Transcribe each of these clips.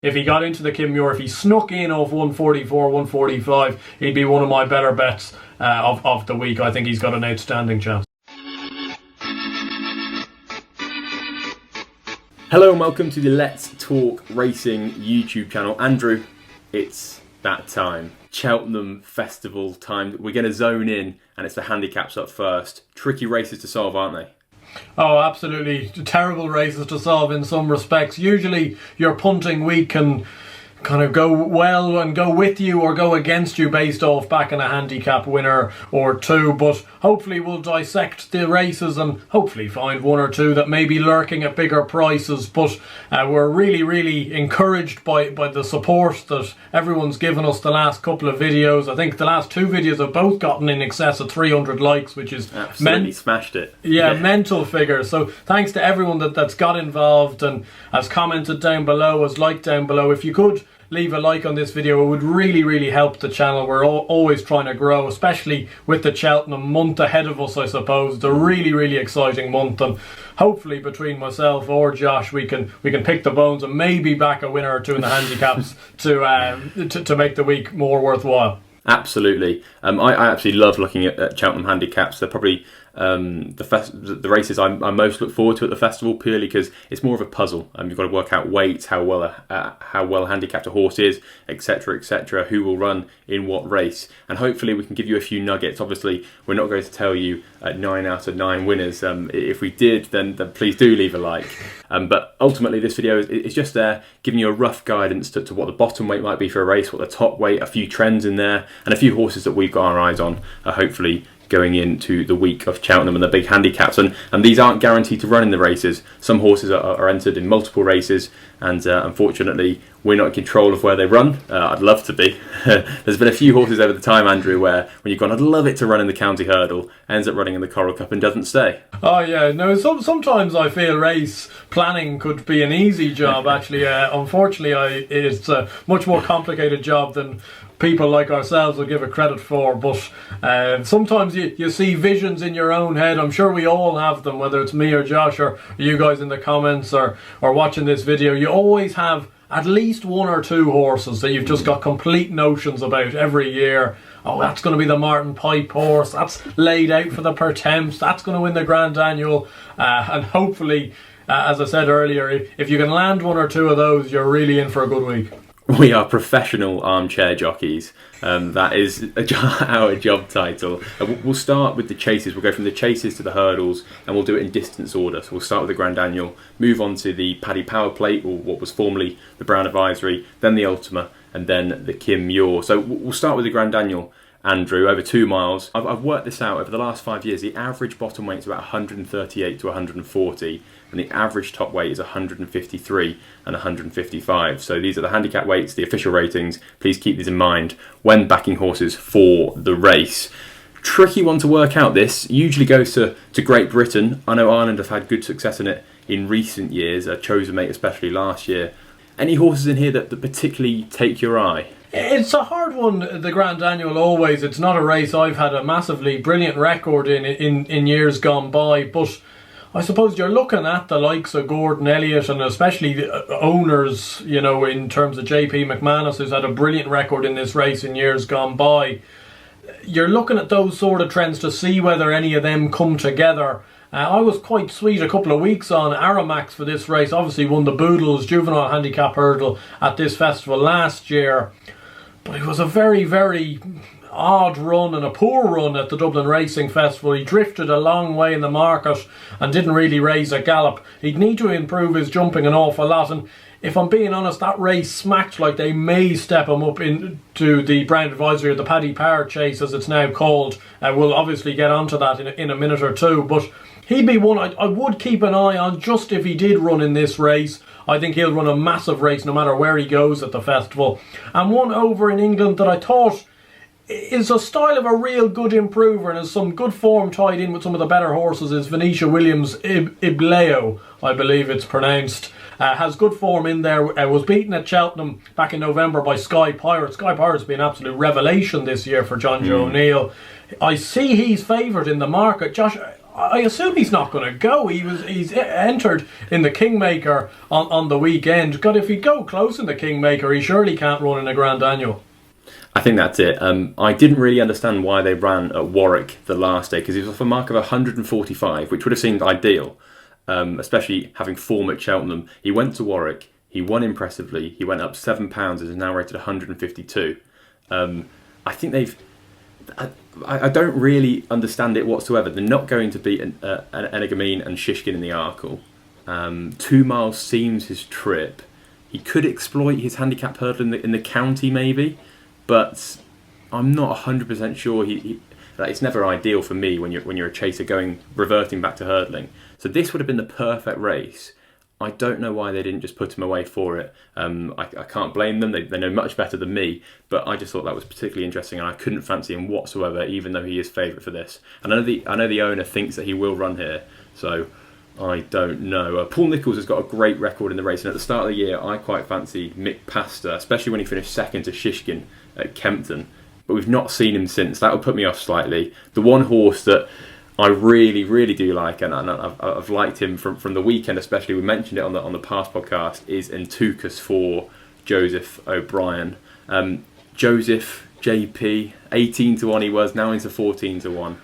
If he got into the Kim Muir, if he snuck in off 144, 145, he'd be one of my better bets of the week. I think he's got an outstanding chance. Hello and welcome to the Let's Talk Racing YouTube channel. Andrew, it's that time. Cheltenham Festival time. We're going to zone in and it's the handicaps up first. Tricky races to solve, aren't they? Oh, absolutely. Terrible races to solve in some respects. Usually your punting week can kind of go well and go with you or go against you based off backing a handicap winner or two, but hopefully we'll dissect the races and hopefully find one or two that may be lurking at bigger prices. But we're really encouraged by the support that everyone's given us the last couple of videos. I think the last two videos have both gotten in excess of 300 likes, which is absolutely smashed it. Yeah, mental figures. So thanks to everyone that's got involved and has commented down below, has liked down below. If you could leave a like on this video, it would really help the channel. We're always trying to grow, especially with the Cheltenham month ahead of us. I suppose it's a really exciting month, and hopefully between myself or Josh we can pick the bones and maybe back a winner or two in the handicaps to make the week more worthwhile. Absolutely. I absolutely love looking at Cheltenham handicaps. They're probably the races I most look forward to at the festival, purely because it's more of a puzzle. You've got to work out weights, how well handicapped a horse is, etc., who will run in what race, and hopefully we can give you a few nuggets. Obviously, we're not going to tell you 9 out of 9 winners. If we did, then please do leave a like. But ultimately, this video is just there, giving you a rough guidance to what the bottom weight might be for a race, what the top weight, a few trends in there, and a few horses that we've got our eyes on, hopefully going into the week of Cheltenham and the big handicaps. And these aren't guaranteed to run in the races. Some horses are entered in multiple races, and unfortunately we're not in control of where they run. I'd love to be. There's been a few horses over the time, Andrew, where when you've gone, I'd love it to run in the county hurdle, ends up running in the Coral Cup and doesn't stay. Oh yeah, no, sometimes I feel race planning could be an easy job actually. Unfortunately it's a much more complicated job than people like ourselves will give it credit for, but sometimes you see visions in your own head. I'm sure we all have them, whether it's me or Josh or you guys in the comments or watching this video. You always have at least one or two horses that you've just got complete notions about every year. Oh, that's going to be the Martin Pipe horse, that's laid out for the Pertemps, that's going to win the Grand Annual, and hopefully, as I said earlier, if you can land one or two of those, you're really in for a good week. We are professional armchair jockeys. That is our job title. We'll start with the chases. We'll go from the chases to the hurdles, and we'll do it in distance order. So we'll start with the Grand Annual, move on to the Paddy Power Plate, or what was formerly the Brown Advisory, then the Ultima, and then the Kim Muir. So we'll start with the Grand Annual, Andrew, over 2 miles. I've worked this out over the last 5 years. The average bottom weight is about 138 to 140, and the average top weight is 153 and 155. So these are the handicap weights, the official ratings. Please keep these in mind when backing horses for the race. Tricky one to work out. This usually goes to Great Britain. I know Ireland have had good success in it in recent years, Chosen Mate especially last year. Any horses in here that particularly take your eye? It's a hard one, the Grand Annual, always. It's not a race I've had a massively brilliant record in years gone by, but I suppose you're looking at the likes of Gordon Elliott and especially the owners, you know, in terms of JP McManus, who's had a brilliant record in this race in years gone by. You're looking at those sort of trends to see whether any of them come together. I was quite sweet a couple of weeks on Aramax for this race. Obviously won the Boodles Juvenile Handicap Hurdle at this festival last year, but it was a very odd run and a poor run at the Dublin Racing Festival. He drifted a long way in the market and didn't really raise a gallop. He'd need to improve his jumping an awful lot, and if I'm being honest, that race smacked like they may step him up into the Brown Advisory, or the Paddy Power Chase as it's now called. We'll obviously get onto that in a minute or two, but he'd be one I would keep an eye on just if he did run in this race. I think he'll run a massive race no matter where he goes at the festival. And one over in England that I thought is a style of a real good improver and has some good form tied in with some of the better horses is Venetia Williams Ibleo, I believe it's pronounced. Has good form in there, was beaten at Cheltenham back in November by Sky Pirate. Sky Pirate's been an absolute revelation this year for John Joe O'Neill. I see he's favoured in the market. Josh, I assume he's not going to go. He's entered in the Kingmaker on the weekend. God, if he'd go close in the Kingmaker, he surely can't run in a Grand Annual. I think that's it. I didn't really understand why they ran at Warwick the last day, because he was off a mark of 145, which would have seemed ideal, especially having form at Cheltenham. He went to Warwick, he won impressively, he went up £7 and is now rated 152. I think they've... I don't really understand it whatsoever. They're not going to beat an Energumene and Shishkin in the Arkle. 2 miles seems his trip. He could exploit his handicap hurdle in the county maybe, but I'm not 100% sure. It's never ideal for me when you're a chaser reverting back to hurdling. So this would have been the perfect race. I don't know why they didn't just put him away for it. I can't blame them. They know much better than me. But I just thought that was particularly interesting, and I couldn't fancy him whatsoever, even though he is favourite for this. And I know the owner thinks that he will run here, so I don't know. Paul Nicholls has got a great record in the race, and at the start of the year, I quite fancied Mick Pasta, especially when he finished second to Shishkin at Kempton. But we've not seen him since. That would put me off slightly. The one horse that I really, really do like, and I've liked him from the weekend especially, we mentioned it on the past podcast, is Entucas for Joseph O'Brien. Joseph, JP, 18 to 1 he was, now into 14 to 1.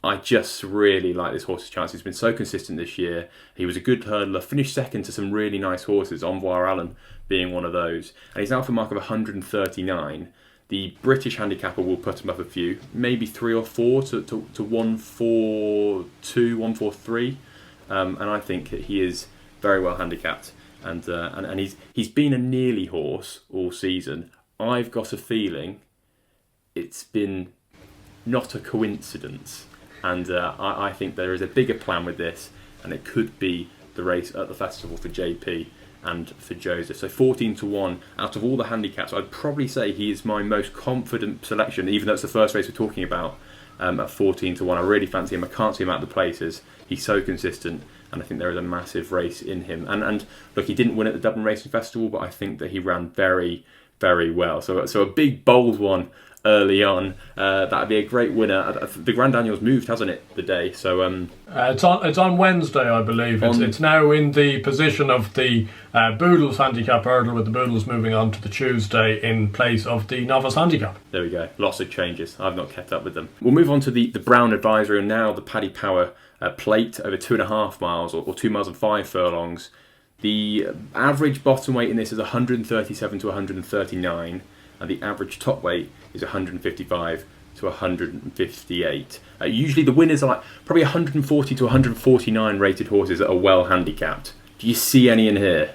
I just really like this horse's chance. He's been so consistent this year. He was a good hurdler, finished second to some really nice horses, Envoy Allen being one of those. And he's now for a mark of 139. The British handicapper will put him up a few, maybe 3 or 4 to 142, 143, and I think that he is very well handicapped. And he's been a nearly horse all season. I've got a feeling it's been not a coincidence, and I think there is a bigger plan with this, and it could be the race at the festival for JP and for Joseph. So 14 to 1 out of all the handicaps, I'd probably say he is my most confident selection, even though it's the first race we're talking about. At 14 to 1, I really fancy him. I can't see him out of the places. He's so consistent, and I think there is a massive race in him. And look, he didn't win at the Dublin Racing Festival, but I think that he ran very, very well. So a big bold one early on. That'd be a great winner. The Grand Annual's moved, hasn't it, the day? So it's on Wednesday, I believe. It's now in the position of the Boodles handicap hurdle, with the Boodles moving on to the Tuesday in place of the novice handicap. There we go. Lots of changes. I've not kept up with them. We'll move on to the Brown Advisory, and now the Paddy Power plate over 2.5 miles or 2 miles and 5 furlongs. The average bottom weight in this is 137 to 139. And the average top weight is 155 to 158. Usually the winners are like probably 140 to 149 rated horses that are well handicapped. Do you see any in here?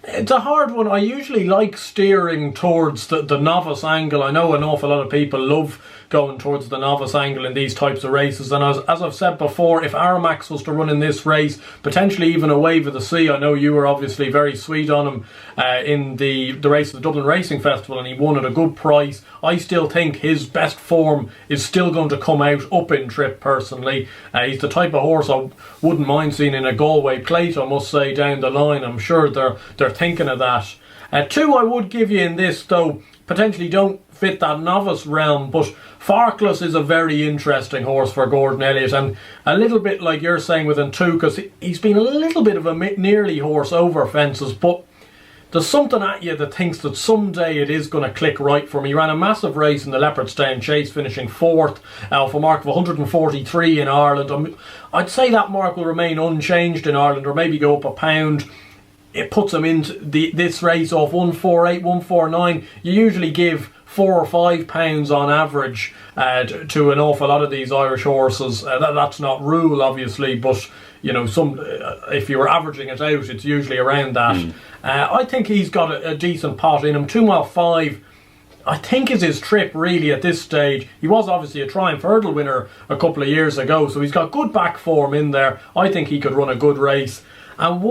It's a hard one. I usually like steering towards the novice angle. I know an awful lot of people love going towards the novice angle in these types of races, and as I've said before, if Aramax was to run in this race, potentially even a Wave of the Sea, I know you were obviously very sweet on him in the race of the Dublin Racing Festival, and he won at a good price. I still think his best form is still going to come out up in trip personally. He's the type of horse I wouldn't mind seeing in a Galway plate, I must say, down the line. I'm sure they're thinking of that. 2 I would give you in this, though, potentially don't fit that novice realm, but Farkless is a very interesting horse for Gordon Elliott, and a little bit like you're saying with Entucas, he's been a little bit of a nearly horse over fences, but there's something at you that thinks that someday it is going to click right for him. He ran a massive race in the Leopardstown Chase, finishing 4th for a mark of 143 in Ireland. I'd say that mark will remain unchanged in Ireland, or maybe go up a pound. It puts him into this race off 148, 149. You usually give £4 or £5 on average to an awful lot of these Irish horses. That's not rule, obviously, but you know, if you were averaging it out, it's usually around that. I think he's got a decent pot in him. 2 mile 5, I think, is his trip really at this stage. He was obviously a Triumph Hurdle winner a couple of years ago, so he's got good back form in there. I think he could run a good race. And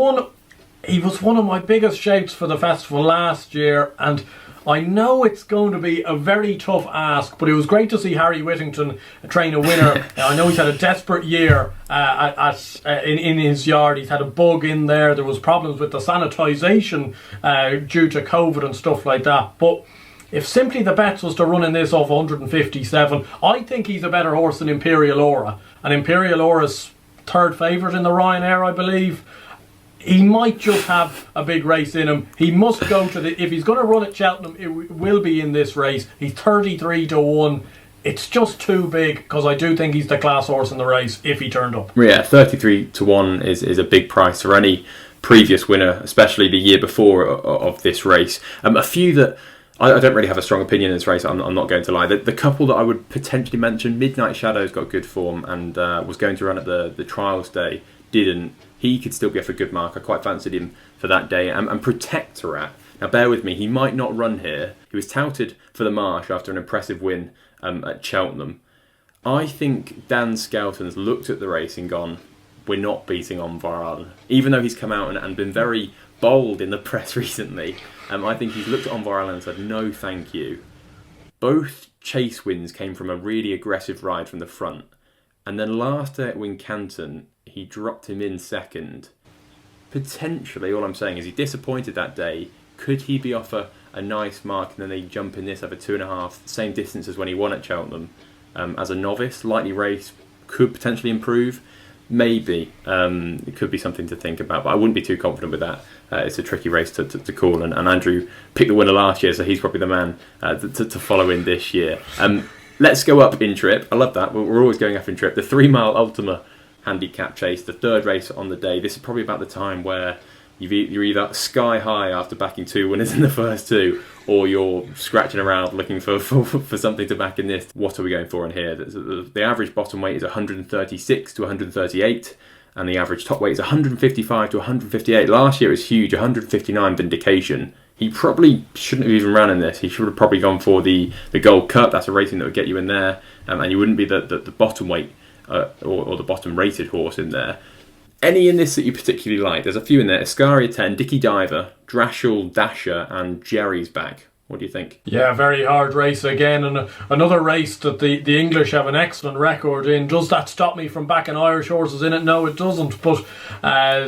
he was one of my biggest shouts for the festival last year, and I know it's going to be a very tough ask, but it was great to see Harry Whittington train a winner. I know he's had a desperate year in his yard. He's had a bug in there. There was problems with the sanitisation due to COVID and stuff like that. But if Simply the Bets was to run in this off 157, I think he's a better horse than Imperial Aura. And Imperial Aura's third favourite in the Ryanair, I believe. He might just have a big race in him. He must go to if he's going to run at Cheltenham, it will be in this race. He's 33-1. It's just too big, because I do think he's the class horse in the race if he turned up. Yeah, 33-1 is a big price for any previous winner, especially the year before of this race. A few that I don't really have a strong opinion in this race, I'm not going to lie. The couple that I would potentially mention, Midnight Shadow's got good form and was going to run at the trials day, didn't. He could still be off a good mark. I quite fancied him for that day. And Protectorat, now bear with me, he might not run here. He was touted for the Marsh after an impressive win at Cheltenham. I think Dan Skelton's looked at the race and gone, we're not beating Envir. Even though he's come out and been very bold in the press recently, I think he's looked at Envir and said, no thank you. Both chase wins came from a really aggressive ride from the front. And then last day at Wincanton, he dropped him in second. Potentially, all I'm saying is he disappointed that day. Could he be off a nice mark and then they jump in this over 2.5, same distance as when he won at Cheltenham? As a novice, lightly race, could potentially improve. Maybe. It could be something to think about, but I wouldn't be too confident with that. It's a tricky race to call, and Andrew picked the winner last year, so he's probably the man to follow in this year. Let's go up in trip. I love that. We're always going up in trip. The 3-mile Ultima handicap chase, the third race on the day. This is probably about the time where you're either sky high after backing 2 winners in the first 2, or you're scratching around looking for something to back in this. What are we going for in here? The average bottom weight is 136 to 138, and the average top weight is 155 to 158. Last year it was huge, 159 Vindication. He probably shouldn't have even ran in this. He should have probably gone for the Gold Cup. That's a racing that would get you in there, and you wouldn't be the bottom weight or the bottom rated horse in there. Any in this that you particularly like? There's a few in there. Iscaria 10, Dicky Diver, Drashel, Dasher, and Jerry's back. What do you think? Yeah, very hard race again, and another race that the English have an excellent record in. Does that stop me from backing Irish horses in it? No, it doesn't, but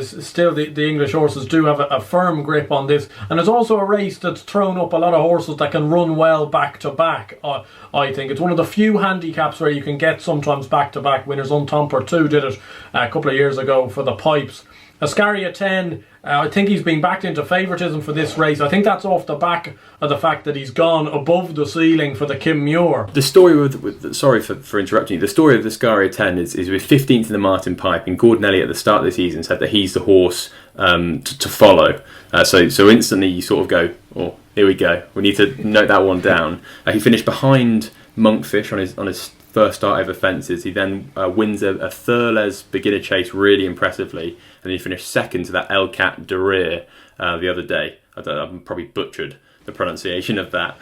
still the English horses do have a firm grip on this, and it's also a race that's thrown up a lot of horses that can run well back to back. I think it's one of the few handicaps where you can get sometimes back to back winners. Untomper 2 did it a couple of years ago for the Pipes. Iscaria 10, I think he's been backed into favouritism for this race. I think that's off the back of the fact that he's gone above the ceiling for the Kim Muir. The story sorry for interrupting you. The story of the Iscaria 10 is with 15th in the Martin Pipe, and Gordon Elliott at the start of the season said that he's the horse to follow. So instantly you sort of go, oh, here we go. We need to note that one down. He finished behind Monkfish on his first start over fences. He then wins a Thurles beginner chase really impressively, and he finished second to that Elcat de Rear the other day. I've probably butchered the pronunciation of that.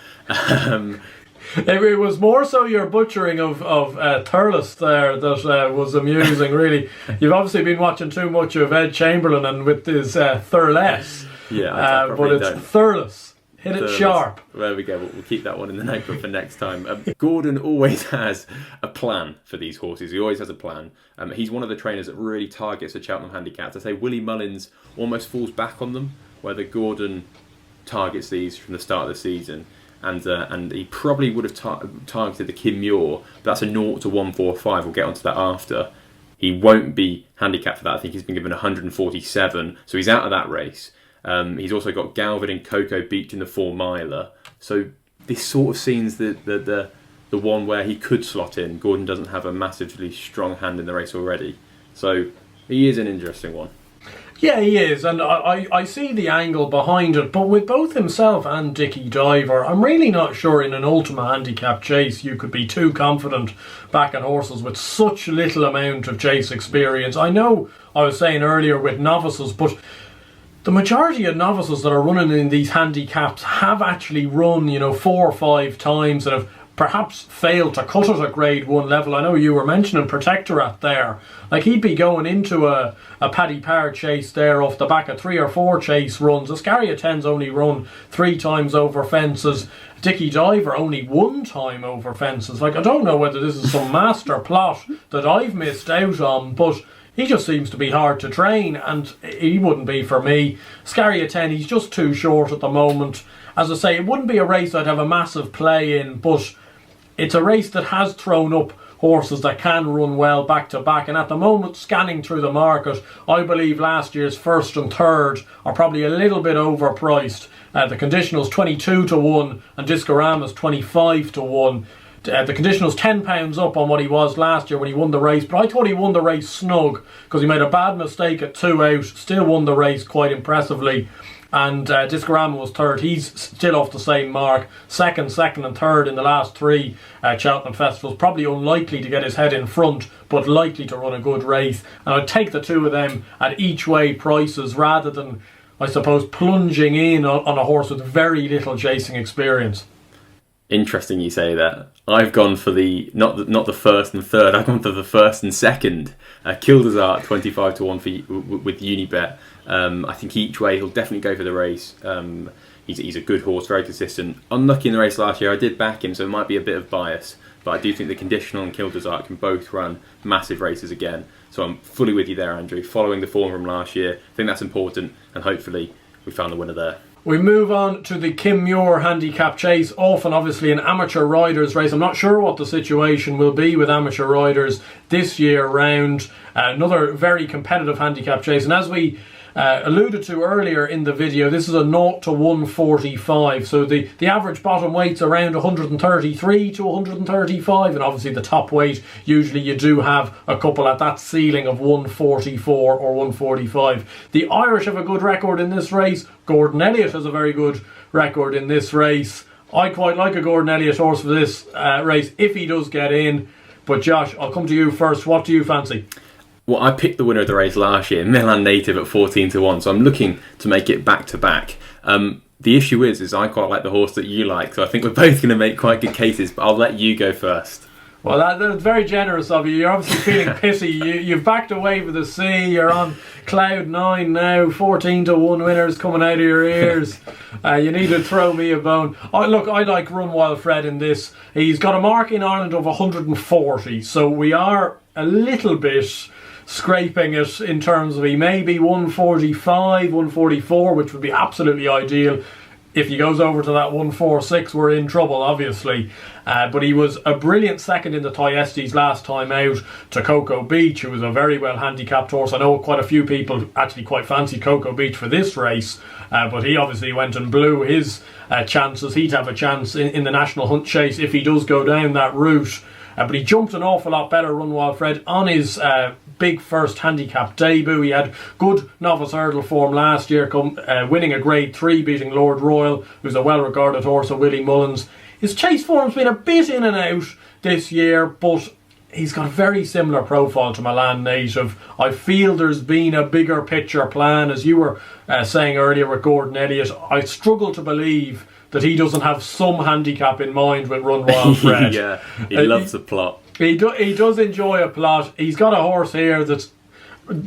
It was more so your butchering of Thurles there that was amusing, really. You've obviously been watching too much of Ed Chamberlain and with his Thurles. Yeah, but it's Thurles. Hit it sharp. There we go. We'll keep that one in the notebook for next time. Gordon always has a plan for these horses. He always has a plan. He's one of the trainers that really targets the Cheltenham Handicaps. I say Willie Mullins almost falls back on them, whether Gordon targets these from the start of the season. And he probably would have targeted the Kim Muir, but that's a 0 to 145. We'll get onto that after. He won't be handicapped for that. I think he's been given 147, so he's out of that race. He's also got Galvin and Coco Beach in the 4-miler. So this sort of seems the one where he could slot in. Gordon doesn't have a massively strong hand in the race already. So he is an interesting one. Yeah, he is, and I see the angle behind it, but with both himself and Dicky Diver, I'm really not sure in an Ultima handicap chase you could be too confident backing horses with such little amount of chase experience. I know I was saying earlier with novices, but the majority of novices that are running in these handicaps have actually run, 4 or 5 times and have perhaps failed to cut it at grade 1 level. I know you were mentioning Protectorat there. Like, he'd be going into a Paddy Parr chase there off the back of 3 or 4 chase runs. Iscaria 10's only run 3 times over fences. Dicky Diver only 1 time over fences. Like, I don't know whether this is some master plot that I've missed out on, but he just seems to be hard to train, and he wouldn't be for me. Scarry at 10, he's just too short at the moment. As I say, it wouldn't be a race I'd have a massive play in, but it's a race that has thrown up horses that can run well back to back, and at the moment, scanning through the market, I believe last year's first and third are probably a little bit overpriced. The Conditional's 22 to 1 and Discorama's 25 to 1. The Conditional's £10 up on what he was last year when he won the race, but I thought he won the race snug because he made a bad mistake at 2 out, still won the race quite impressively. And Discorama was third. He's still off the same mark. Second and third in the last 3 Cheltenham Festivals. Probably unlikely to get his head in front, but likely to run a good race. And I'd take the 2 of them at each way prices rather than, I suppose, plunging in on a horse with very little chasing experience. Interesting you say that. I've gone for the not the first and third. I've gone for the first and second. Kildesart 25 to 1 with Unibet. I think each way he'll definitely go for the race. He's a good horse, very consistent. Unlucky in the race last year. I did back him, so it might be a bit of bias. But I do think the Conditional and Kildesart can both run massive races again. So I'm fully with you there, Andrew. Following the form from last year, I think that's important, and hopefully we found the winner there. We move on to the Kim Muir Handicap Chase, often obviously an amateur riders race. I'm not sure what the situation will be with amateur riders this year round. Another very competitive handicap chase, and as we alluded to earlier in the video, this is a 0 to 145, so the average bottom weight's around 133 to 135, and obviously the top weight, usually you do have a couple at that ceiling of 144 or 145. The Irish have a good record in this race. Gordon Elliott has a very good record in this race. I quite like a Gordon Elliott horse for this race if he does get in. But Josh, I'll come to you first. What do you fancy? Well, I picked the winner of the race last year, Milan Native at 14 to 1, so I'm looking to make it back to back. The issue is I quite like the horse that you like, so I think we're both going to make quite good cases, but I'll let you go first. Well, that's very generous of you. You're obviously feeling pity. You've backed away with the sea. You're on cloud 9 now. 14 to 1 winners coming out of your ears. You need to throw me a bone. I like Run Wild Fred in this. He's got a mark in Ireland of 140, so we are a little bit scraping it in terms of he may be 145, 144, which would be absolutely ideal. If he goes over to that 146, we're in trouble, obviously. But he was a brilliant second in the Thyestes last time out to Cocoa Beach, who was a very well handicapped horse. I know quite a few people actually quite fancied Cocoa Beach for this race, but he obviously went and blew his chances. He'd have a chance in the National Hunt Chase if he does go down that route. But he jumped an awful lot better, Run Wild Fred, on his big first handicap debut. He had good novice hurdle form last year, winning a Grade 3, beating Lord Royal, who's a well-regarded horse of Willie Mullins. His chase form's been a bit in and out this year, but he's got a very similar profile to Milan Native. I feel there's been a bigger picture plan, as you were saying earlier with Gordon Elliott. I struggle to believe that he doesn't have some handicap in mind with Run Wild Fred. Yeah, he loves the plot. He does enjoy a plot. He's got a horse here that's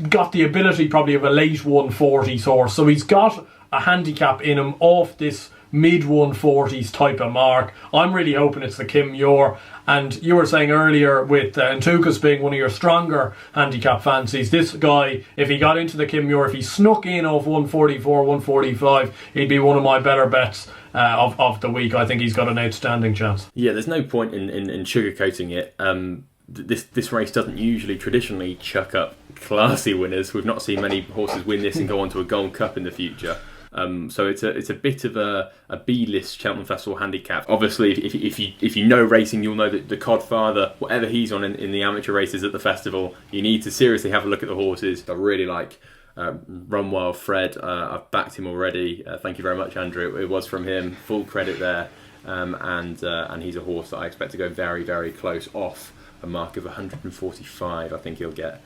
got the ability probably of a late 140s horse. So he's got a handicap in him off this mid 140s type of mark. I'm really hoping it's the Kim Muir. And you were saying earlier with Antukas being one of your stronger handicap fancies, this guy, if he got into the Kim Muir, if he snuck in off 144, 145, he'd be one of my better bets of the week. I think he's got an outstanding chance. Yeah, there's no point in sugarcoating it. This race doesn't usually traditionally chuck up classy winners. We've not seen many horses win this and go on to a Gold Cup in the future. So it's a bit of a B-list Cheltenham Festival handicap. Obviously, if you know racing, you'll know that the Codfather, whatever he's on in the amateur races at the festival, you need to seriously have a look at the horses. I really like Run Wild Fred. I've backed him already. Thank you very much, Andrew. It was from him. Full credit there. And he's a horse that I expect to go very, very close off a mark of 145. I think he'll get.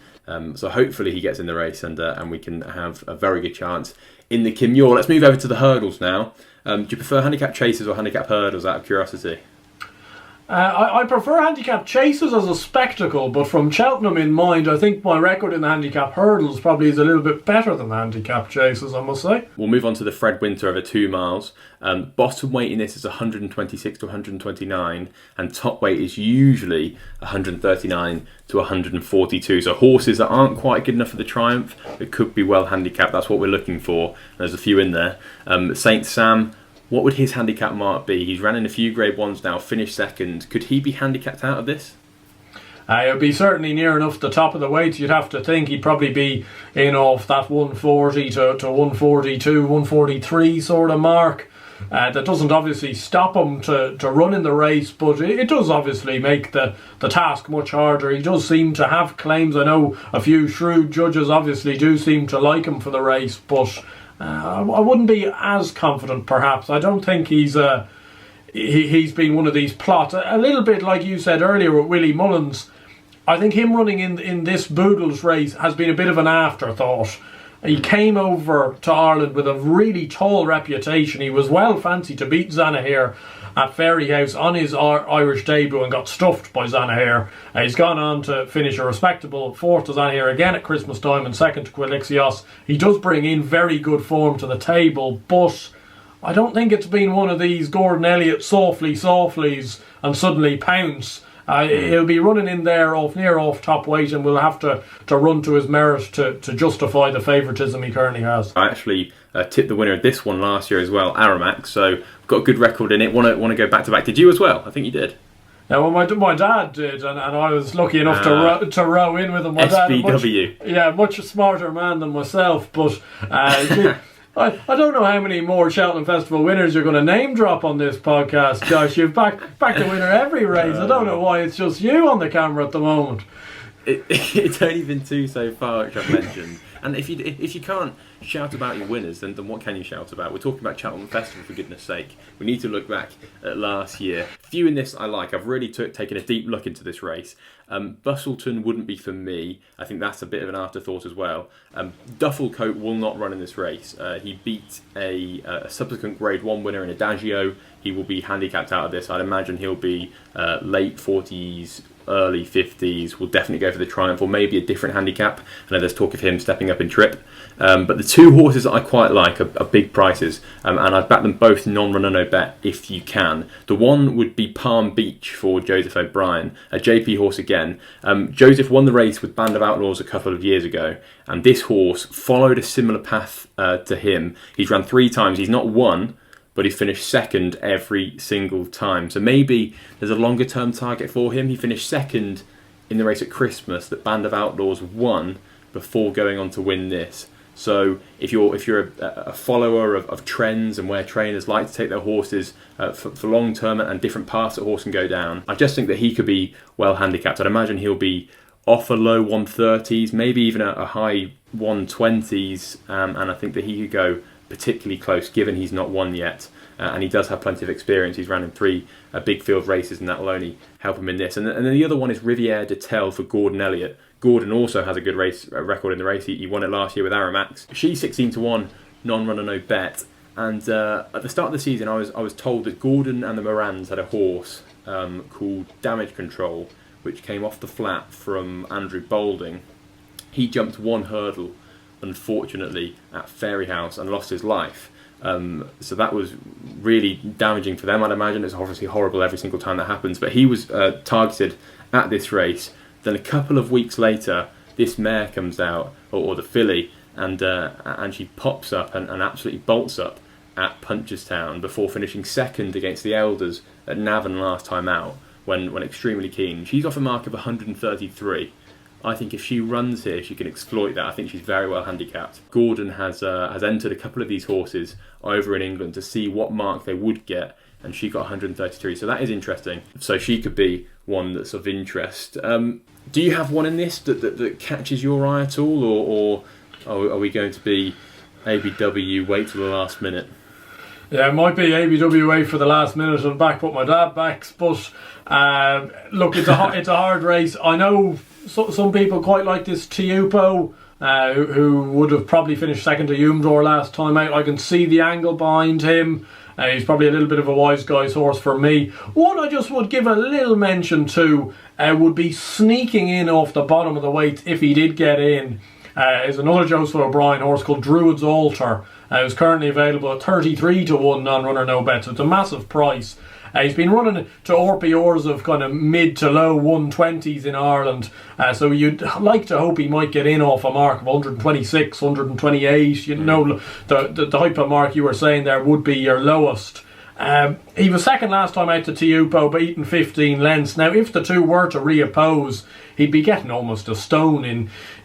So hopefully he gets in the race and we can have a very good chance in the Kim Muir. Let's move over to the hurdles now. Do you prefer handicap chases or handicap hurdles out of curiosity? I prefer handicap chases as a spectacle, but from Cheltenham in mind, I think my record in the handicap hurdles probably is a little bit better than the handicap chases, I must say. We'll move on to the Fred Winter over 2 miles. Bottom weight in this is 126 to 129, and top weight is usually 139 to 142. So horses that aren't quite good enough for the Triumph, that could be well handicapped. That's what we're looking for. There's a few in there. Saint Sam. What would his handicap mark be? He's ran in a few Grade 1s now, finished second. Could he be handicapped out of this? It would be certainly near enough the top of the weights. You'd have to think he'd probably be in off that 140 to 142, 143 sort of mark. That doesn't obviously stop him to run in the race, but it does obviously make the task much harder. He does seem to have claims. I know a few shrewd judges obviously do seem to like him for the race, but I wouldn't be as confident perhaps. I don't think he's been one of these plots. A little bit like you said earlier with Willie Mullins. I think him running in this Boodles race has been a bit of an afterthought. He came over to Ireland with a really tall reputation. He was well fancied to beat Zanahiyr at Fairyhouse on his Irish debut and got stuffed by Zanahiyr. He's gone on to finish a respectable 4th to Zanahiyr again at Christmas time and 2nd to Quilixios. He does bring in very good form to the table, but I don't think it's been one of these Gordon Elliott softlies and suddenly pounce. He'll be running in there near off top weight, and will have to run to his merit to justify the favouritism he currently has. I actually tipped the winner of this one last year as well, Aramax, so got a good record in it. Want to go back to back. Did you as well? I think you did. Yeah, well, my dad did, and I was lucky enough to row in with him. My SBW. Dad, much smarter man than myself, but I don't know how many more Cheltenham Festival winners you're going to name drop on this podcast, Josh. You've backed the winner every race. I don't know why it's just you on the camera at the moment. It's only been 2 so far, which I've mentioned. And if you can't shout about your winners, then what can you shout about? We're talking about Cheltenham Festival, for goodness sake. We need to look back at last year. Few in this I like. I've really taken a deep look into this race. Bustleton wouldn't be for me. I think that's a bit of an afterthought as well. Dufflecoat will not run in this race. He beat a subsequent Grade 1 winner in Adagio. He will be handicapped out of this. I'd imagine he'll be late 40s, early 50s. Will definitely go for the Triumph, or maybe a different handicap. I know there's talk of him stepping up in trip. But the 2 horses that I quite like are big prices, and I'd back them both non-runner no bet if you can. The one would be Palm Beach for Joseph O'Brien, a JP horse again. Joseph won the race with Band of Outlaws a couple of years ago, and this horse followed a similar path to him. He's run 3 times. He's not won, but he finished second every single time. So maybe there's a longer term target for him. He finished second in the race at Christmas that Band of Outlaws won before going on to win this. So if you're a follower of trends and where trainers like to take their horses for long term and different paths that a horse can go down, I just think that he could be well handicapped. I'd imagine he'll be off a low 130s, maybe even a high 120s, and I think that he could go particularly close given he's not won yet. And he does have plenty of experience. He's ran in 3 big field races, and that will only help him in this. And then the other one is Riviere de Tel for Gordon Elliott. Gordon also has a good record in the race. He won it last year with Aramax. She's 16 to 1, non-runner no bet. And at the start of the season, I was told that Gordon and the Morans had a horse called Damage Control, which came off the flat from Andrew Boulding. He jumped 1 hurdle, unfortunately, at Fairyhouse and lost his life. So that was really damaging for them. I'd imagine it's obviously horrible every single time that happens. But he was targeted at this race. Then a couple of weeks later, this mare comes out, or the filly, and she pops up and absolutely bolts up at Punchestown before finishing second against the Elders at Navan last time out when extremely keen. She's off a mark of 133. I think if she runs here, she can exploit that. I think she's very well handicapped. Gordon has entered a couple of these horses over in England to see what mark they would get, and she got 133. So that is interesting. So she could be one that's of interest. Do you have one in this that catches your eye at all, or are we going to be ABW wait till the last minute? Yeah, it might be ABWA for the last minute and back what my dad backs, but look, it's a hard race. I know some people quite like this Tiupo, who would have probably finished second to Umdor last time out. I can see the angle behind him. He's probably a little bit of a wise guy's horse for me. One I just would give a little mention to would be sneaking in off the bottom of the weight if he did get in. Is another Joseph O'Brien horse called Druid's Altar. Who's currently available at 33 to 1 non-runner no bet, so it's a massive price. He's been running to RPRs of kind of mid to low 120s in Ireland, so you'd like to hope he might get in off a mark of 126, 128. You know, the type of mark you were saying there would be your lowest. He was second last time out to Tiupo, beaten 15 lengths. Now, if the two were to reoppose, he'd be getting almost a stone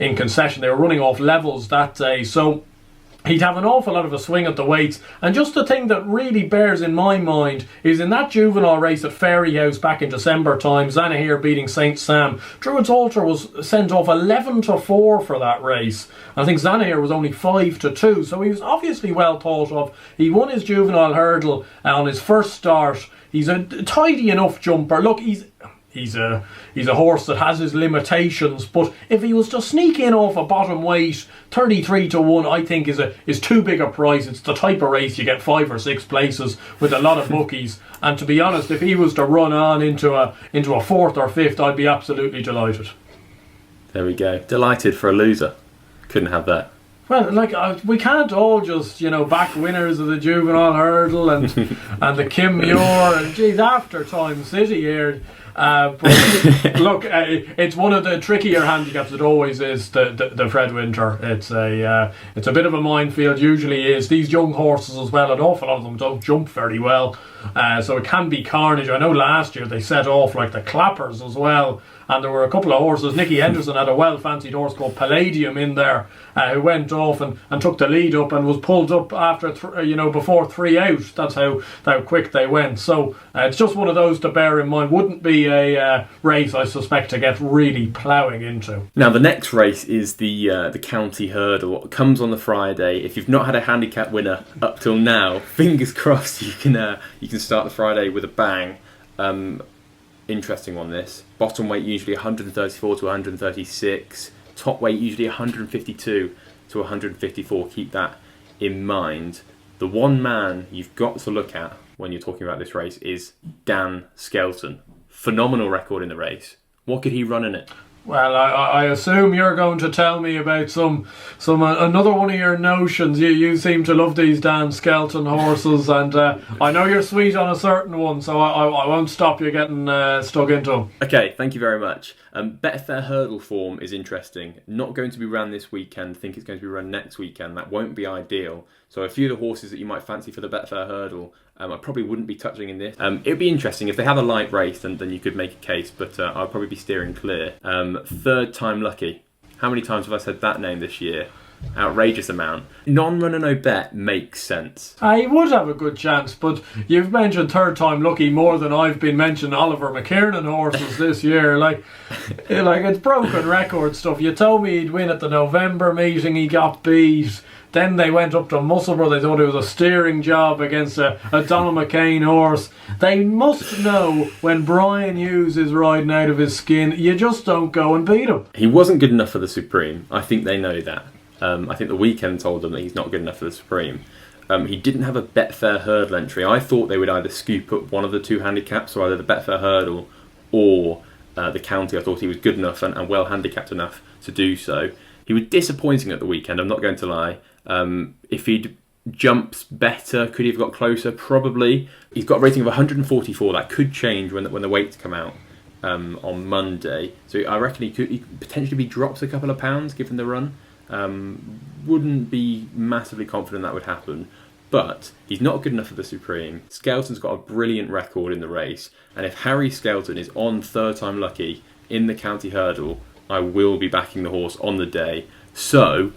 in concession. They were running off levels that day, so he'd have an awful lot of a swing at the weights. And just the thing that really bears in my mind is in that juvenile race at Fairyhouse back in December time, Zanahiyr beating St. Sam, Druid's Altar was sent off 11 to 4 for that race. I think Zanahiyr was only 5 to 2, so he was obviously well thought of. He won his juvenile hurdle on his first start. He's a tidy enough jumper. Look, he's a horse that has his limitations, but if he was to sneak in off a bottom weight, 33 to 1, I think is too big a price. It's the type of race you get 5 or 6 places with a lot of bookies. And to be honest, if he was to run on into a 4th or 5th, I'd be absolutely delighted. There we go. Delighted for a loser. Couldn't have that. Well, like we can't all just back winners of the juvenile hurdle and the Kim Muir and geez, after Time City here. But look, it's one of the trickier handicaps. It always is the Fred Winter. It's a bit of a minefield. Usually is. These young horses as well. An awful lot of them don't jump very well, so it can be carnage. I know last year they set off like the clappers as well. And there were a couple of horses. Nicky Henderson had a well-fancied horse called Palladium in there who went off and took the lead up and was pulled up after before 3 out. That's how quick they went. So it's just one of those to bear in mind. Wouldn't be a race I suspect to get really ploughing into. Now the next race is the county hurdle. It comes on the Friday. If you've not had a handicap winner up till now, fingers crossed you can start the Friday with a bang. Interesting on this. Bottom weight usually 134 to 136. Top weight usually 152 to 154. Keep that in mind. The one man you've got to look at when you're talking about this race is Dan Skelton. Phenomenal record in the race. What could he run in it? Well, I assume you're going to tell me about some another one of your notions. You seem to love these Dan Skelton horses, and I know you're sweet on a certain one, so I won't stop you getting stuck into them. Okay, thank you very much. Betfair hurdle form is interesting. Not going to be run this weekend. I think it's going to be run next weekend. That won't be ideal. So a few of the horses that you might fancy for the Betfair hurdle, I probably wouldn't be touching in this. It'd be interesting if they have a light race, then you could make a case, but I'll probably be steering clear. Third Time Lucky. How many times have I said that name this year? Outrageous amount. Non-runner no bet makes sense. He would have a good chance, but you've mentioned Third Time Lucky more than I've been mentioning Oliver McKiernan horses this year. Like it's broken record stuff. You told me he'd win at the November meeting, he got beat. Then they went up to Musselburgh. They thought it was a steering job against a Donald McCain horse. They must know when Brian Hughes is riding out of his skin, you just don't go and beat him. He wasn't good enough for the Supreme. I think they know that. I think the weekend told them that he's not good enough for the Supreme. He didn't have a Betfair hurdle entry. I thought they would either scoop up one of the two handicaps, so either the Betfair hurdle or the county. I thought he was good enough and well handicapped enough to do so. He was disappointing at the weekend, I'm not going to lie. If he'd jumped better, could he have got closer? Probably. He's got a rating of 144. That could change when the weights come out on Monday. So I reckon he could potentially be dropped a couple of pounds given the run. Wouldn't be massively confident that would happen. But he's not good enough for the Supreme. Skelton's got a brilliant record in the race. And if Harry Skelton is on Third Time Lucky in the county hurdle, I will be backing the horse on the day. So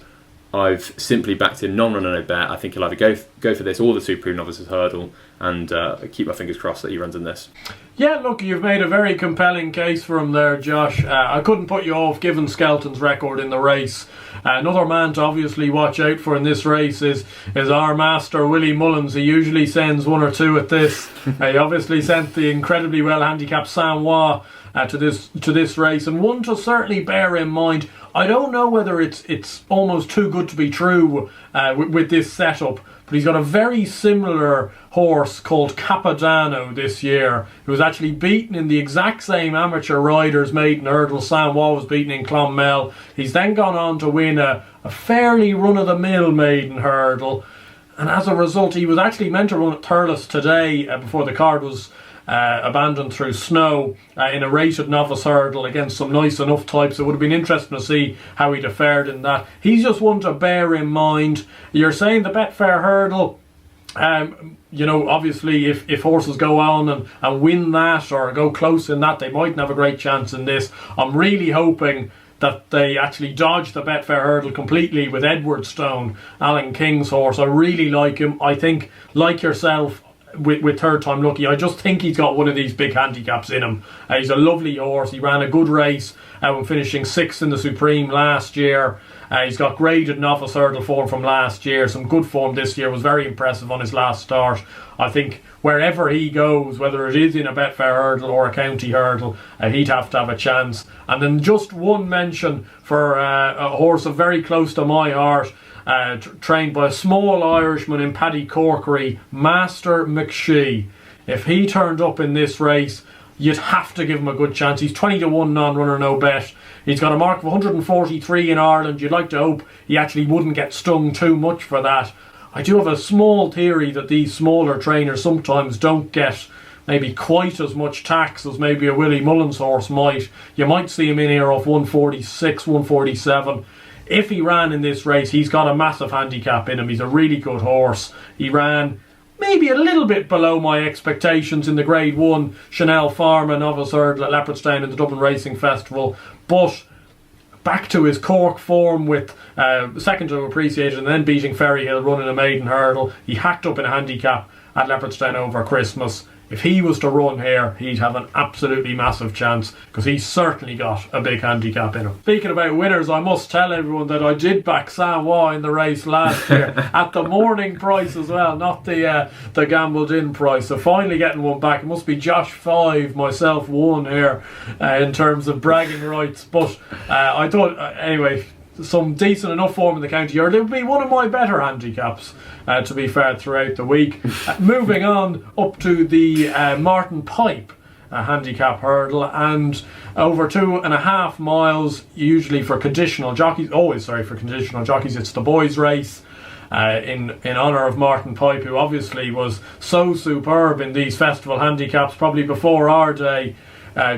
I've simply backed him non-runner no bet. I think he'll either go for this or the Supreme Novices hurdle, and keep my fingers crossed that he runs in this. Yeah, look, you've made a very compelling case for him there, Josh. I couldn't put you off given Skelton's record in the race. Another man to obviously watch out for in this race is our master, Willie Mullins. He usually sends one or two at this. He obviously sent the incredibly well handicapped Saint-Ouen to this race, and one to certainly bear in mind. I don't know whether it's almost too good to be true with this setup, but he's got a very similar horse called Capodanno this year, who was actually beaten in the exact same amateur riders maiden hurdle. Sam Wall was beaten in Clonmel. He's then gone on to win a fairly run-of-the-mill maiden hurdle, and as a result he was actually meant to run at Thurles today before the card was abandoned through snow in a rated novice hurdle against some nice enough types. It would have been interesting to see how he'd have fared in that. He's just one to bear in mind. You're saying the Betfair hurdle, you know, obviously if horses go on and win that or go close in that, they mightn't have a great chance in this. I'm really hoping that they actually dodge the Betfair hurdle completely with Edwardstone, Alan King's horse. I really like him. I think, like yourself, with Third Time Lucky, I just think he's got one of these big handicaps in him. He's a lovely horse. He ran a good race when finishing 6th in the Supreme last year. He's got graded novice hurdle form from last year, some good form this year, was very impressive on his last start. I think wherever he goes, whether it is in a Betfair hurdle or a county hurdle, he'd have to have a chance. And then just one mention for a horse very close to my heart, trained by a small Irishman in Paddy Corkery, Master McShee. If he turned up in this race, you'd have to give him a good chance. He's 20 to 1 non-runner, no bet. He's got a mark of 143 in Ireland. You'd like to hope he actually wouldn't get stung too much for that. I do have a small theory that these smaller trainers sometimes don't get maybe quite as much tax as maybe a Willie Mullins horse might. You might see him in here off 146, 147. If he ran in this race, he's got a massive handicap in him. He's a really good horse. He ran maybe a little bit below my expectations in the Grade 1 Chanel Pharma novice hurdle at Leopardstown in the Dublin Racing Festival, but back to his Cork form with second to Appreciated and then beating Ferryhill running a maiden hurdle. He hacked up in a handicap at Leopardstown over Christmas. If he was to run here, he'd have an absolutely massive chance, because he's certainly got a big handicap in him. Speaking about winners, I must tell everyone that I did back Sam Waugh in the race last year at the morning price as well, not the gambled in price. So finally getting one back. It must be Josh 5, myself 1 here in terms of bragging rights. But I thought, anyway, some decent enough form in the county hurdle. It would be one of my better handicaps, to be fair, throughout the week. Moving on up to the Martin Pipe handicap hurdle, and over 2.5 miles, usually for conditional jockeys, for conditional jockeys, it's the boys' race. In honour of Martin Pipe, who obviously was so superb in these festival handicaps, probably before our day,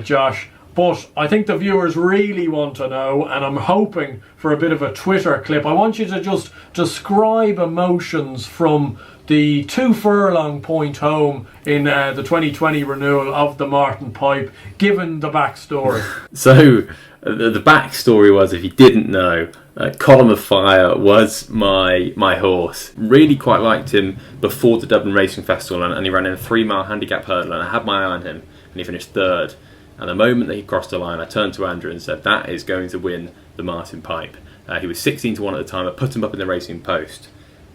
Josh. But I think the viewers really want to know, and I'm hoping for a bit of a Twitter clip. I want you to just describe emotions from the 2 furlong point home in the 2020 renewal of the Martin Pipe, given the backstory. So, the backstory was, if you didn't know, Column of Fire was my horse. Really quite liked him before the Dublin Racing Festival, and he ran in a 3-mile handicap hurdle, and I had my eye on him, and he finished 3rd. And the moment that he crossed the line, I turned to Andrew and said, that is going to win the Martin Pipe. He was 16 to 1 at the time. I put him up in the Racing Post.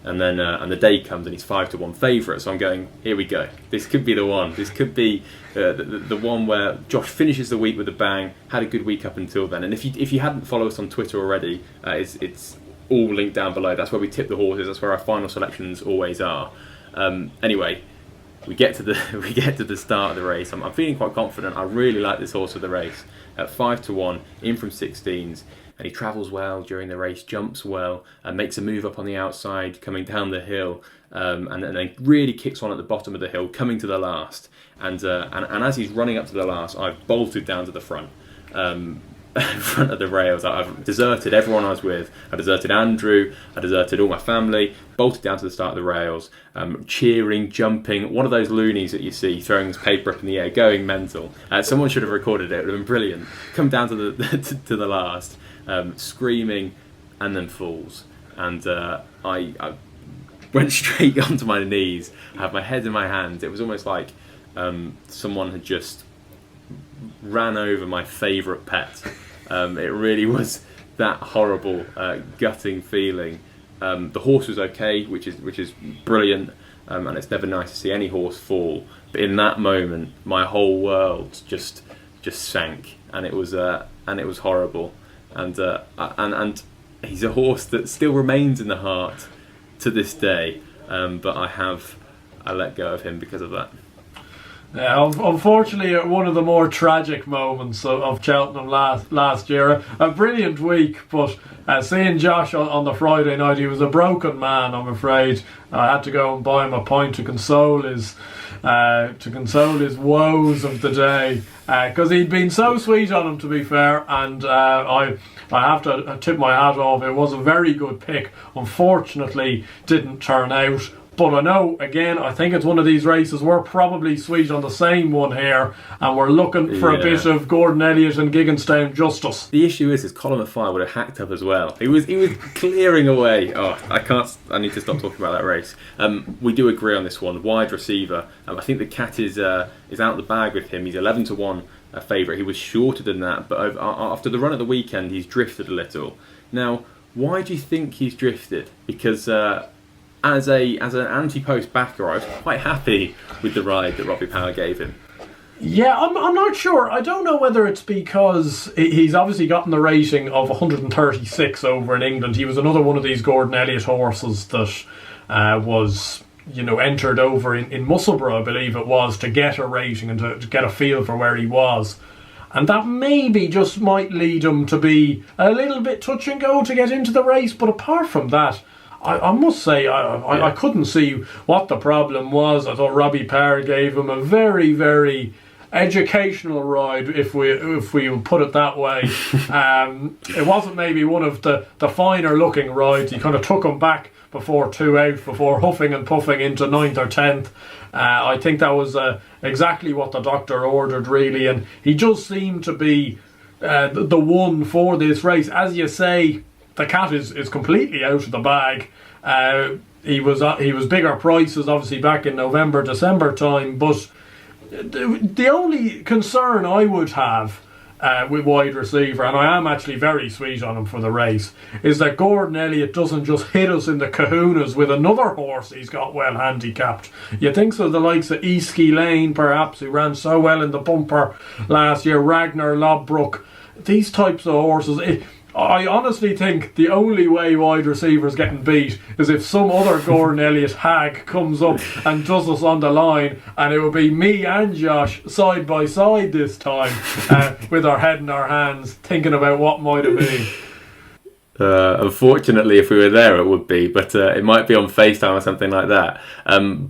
And then and the day comes and he's 5 to 1 favourite. So I'm going, here we go. This could be the one. This could be the one where Josh finishes the week with a bang. Had a good week up until then. And if you hadn't followed us on Twitter already, it's all linked down below. That's where we tip the horses. That's where our final selections always are. Anyway, we get to the start of the race. I'm feeling quite confident. I really like this horse of the race. At 5 to 1, in from 16s, and he travels well during the race, jumps well, and makes a move up on the outside, coming down the hill, and then really kicks on at the bottom of the hill, coming to the last. And as he's running up to the last, I've bolted down to the front. In front of the rails. I've deserted everyone I was with. I deserted Andrew. I deserted all my family. Bolted down to the start of the rails, cheering, jumping. One of those loonies that you see throwing his paper up in the air, going mental. Someone should have recorded it. It would have been brilliant. Come down to the to the last, screaming, and then falls. And I went straight onto my knees. I had my head in my hands. It was almost like someone had just ran over my favourite pet. It really was that horrible, gutting feeling. The horse was okay, which is brilliant, and it's never nice to see any horse fall. But in that moment, my whole world just sank, and it was horrible. And he's a horse that still remains in the heart to this day. but I let go of him because of that. Yeah, unfortunately, one of the more tragic moments of Cheltenham last year. A brilliant week, but seeing Josh on the Friday night, he was a broken man, I'm afraid. I had to go and buy him a pint to console his woes of the day, because he'd been so sweet on him, to be fair, and I have to tip my hat off. It was a very good pick. Unfortunately, didn't turn out. But I know, again, I think it's one of these races. We're probably sweet on the same one here, and we're looking for a bit of Gordon Elliott and Gigginstown justice. The issue is Colin Maffei would have hacked up as well. He was clearing away. Oh, I need to stop talking about that race. We do agree on this one. Wide receiver. I think the cat is out the bag with him. He's 11-1 favourite. He was shorter than that, but after the run of the weekend, he's drifted a little. Now, why do you think he's drifted? Because as an Ante-Post backer, I was quite happy with the ride that Robbie Power gave him. Yeah, I'm not sure. I don't know whether it's because he's obviously gotten the rating of 136 over in England. He was another one of these Gordon Elliott horses that was, entered over in Musselburgh, I believe it was, to get a rating and to get a feel for where he was. And that maybe just might lead him to be a little bit touch and go to get into the race. But apart from that, I must say, I couldn't see what the problem was. I thought Robbie Power gave him a very, very educational ride, if we put it that way. It wasn't maybe one of the finer looking rides. He kind of took him back before 2 out, before huffing and puffing into 9th or 10th. I think that was exactly what the doctor ordered, really. And he just seemed to be the one for this race. As you say, the cat is completely out of the bag. He was bigger prices, obviously, back in November, December time. But the only concern I would have with wide receiver, and I am actually very sweet on him for the race, is that Gordon Elliott doesn't just hit us in the kahunas with another horse he's got well handicapped. You think so, the likes of Easky Lane, perhaps, who ran so well in the bumper last year, Ragnar Lobbrook, these types of horses. I honestly think the only way wide receivers getting beat is if some other Gordon Elliott hag comes up and does us on the line, and it will be me and Josh side by side this time, with our head in our hands, thinking about what might have been. Unfortunately, if we were there, it would be, but it might be on FaceTime or something like that.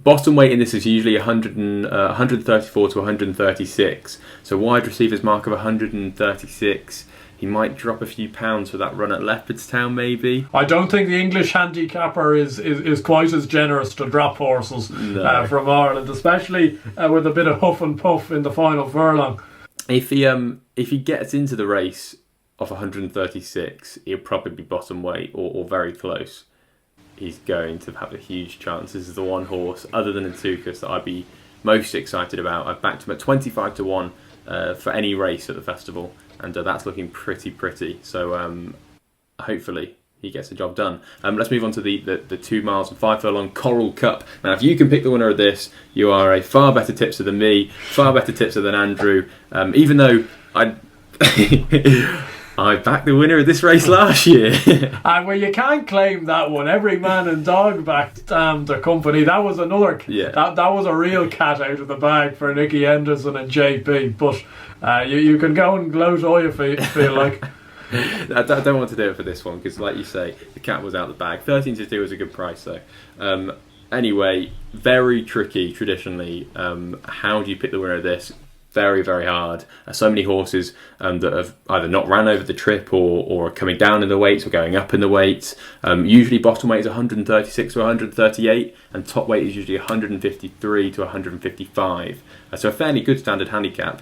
Bottom weight in this is usually 134 to 136, so wide receivers mark of 136. He might drop a few pounds for that run at Leopardstown, maybe. I don't think the English handicapper is quite as generous to drop horses from Ireland, especially with a bit of huff and puff in the final furlong. If he gets into the race of 136, he'll probably be bottom weight or very close. He's going to have a huge chance. This is the one horse, other than Antukas, that I'd be most excited about. I've backed him at 25-1 for any race at the festival. And that's looking pretty. So hopefully he gets the job done. Let's move on to the 2 miles and 5 furlong Coral Cup. Now, if you can pick the winner of this, you are a far better tipster than me, far better tipster than Andrew. Even though I backed the winner of this race last year. Well, you can't claim that one. Every man and dog backed the company. That was another. Yeah. That was a real cat out of the bag for Nicky Henderson and JP. But you can go and gloat all you feel like. I don't want to do it for this one because, like you say, the cat was out the bag. 13-2 was a good price though. Anyway, very tricky traditionally. How do you pick the winner of this? Very, very hard. So many horses that have either not ran over the trip or are coming down in the weights or going up in the weights. Usually bottom weight is 136 to 138 and top weight is usually 153 to 155. So a fairly good standard handicap.